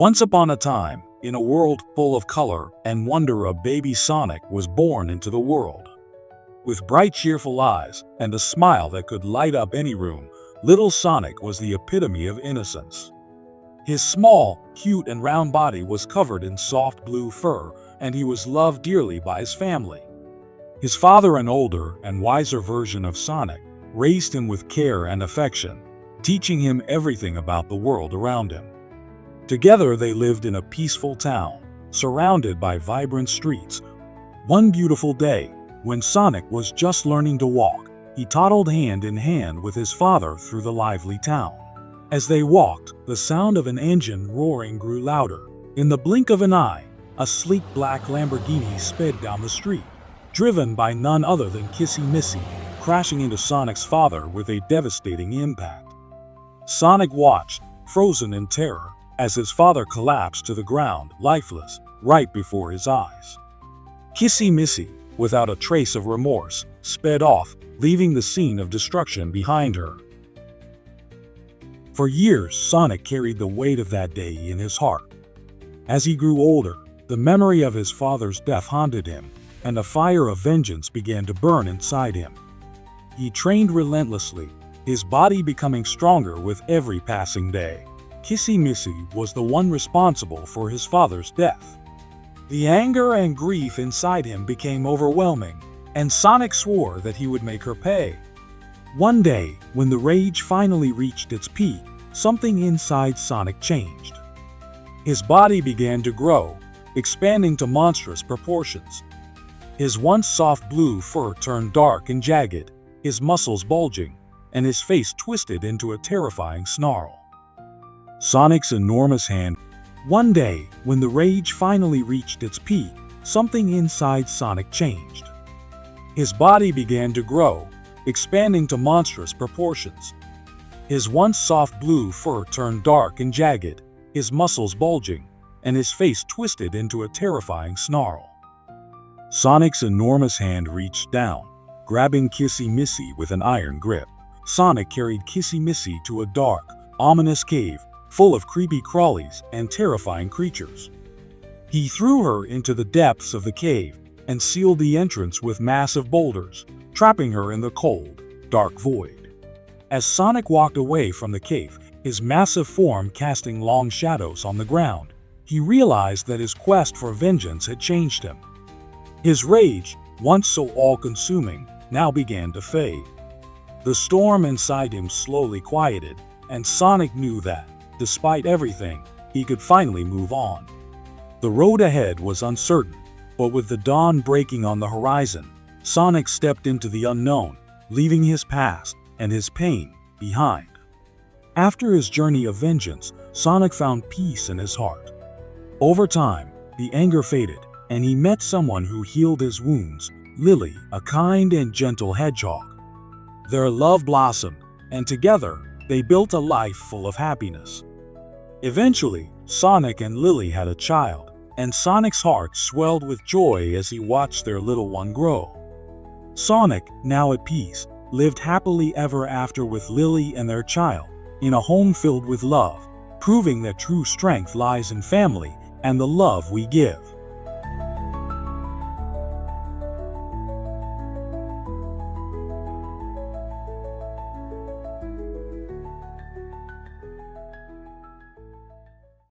Once upon a time, in a world full of color and wonder, a baby Sonic was born into the world. With bright, cheerful eyes and a smile that could light up any room, little Sonic was the epitome of innocence. His small, cute and round body was covered in soft blue fur, and he was loved dearly by his family. His father, an older and wiser version of Sonic, raised him with care and affection, teaching him everything about the world around him. Together they lived in a peaceful town, surrounded by vibrant streets. One beautiful day, when Sonic was just learning to walk, he toddled hand in hand with his father through the lively town. As they walked, the sound of an engine roaring grew louder. In the blink of an eye, a sleek black Lamborghini sped down the street, driven by none other than Missy, crashing into Sonic's father with a devastating impact. Sonic watched, frozen in terror, as his father collapsed to the ground, lifeless, right before his eyes. Missy, without a trace of remorse, sped off, leaving the scene of destruction behind her. For years, Sonic carried the weight of that day in his heart. As he grew older, the memory of his father's death haunted him, and a fire of vengeance began to burn inside him. He trained relentlessly, his body becoming stronger with every passing day. Missy was the one responsible for his father's death. The anger and grief inside him became overwhelming, and Sonic swore that he would make her pay. One day, when the rage finally reached its peak, something inside Sonic changed. His body began to grow, expanding to monstrous proportions. His once soft blue fur turned dark and jagged, his muscles bulging, and his face twisted into a terrifying snarl. Sonic's enormous hand. One day, when the rage finally reached its peak, something inside Sonic changed. His body began to grow, expanding to monstrous proportions. His once soft blue fur turned dark and jagged, his muscles bulging, and his face twisted into a terrifying snarl. Sonic's enormous hand reached down, grabbing Missy with an iron grip. Sonic carried Missy to a dark, ominous cave, full of creepy crawlies and terrifying creatures. He threw her into the depths of the cave and sealed the entrance with massive boulders, trapping her in the cold, dark void. As Sonic walked away from the cave, his massive form casting long shadows on the ground, he realized that his quest for vengeance had changed him. His rage, once so all-consuming, now began to fade. The storm inside him slowly quieted, and Sonic knew that, despite everything, he could finally move on. The road ahead was uncertain, but with the dawn breaking on the horizon, Sonic stepped into the unknown, leaving his past and his pain behind. After his journey of vengeance, Sonic found peace in his heart. Over time, the anger faded, and he met someone who healed his wounds, Lily, a kind and gentle hedgehog. Their love blossomed, and together, they built a life full of happiness. Eventually, Sonic and Lily had a child, and Sonic's heart swelled with joy as he watched their little one grow. Sonic, now at peace, lived happily ever after with Lily and their child, in a home filled with love, proving that true strength lies in family and the love we give.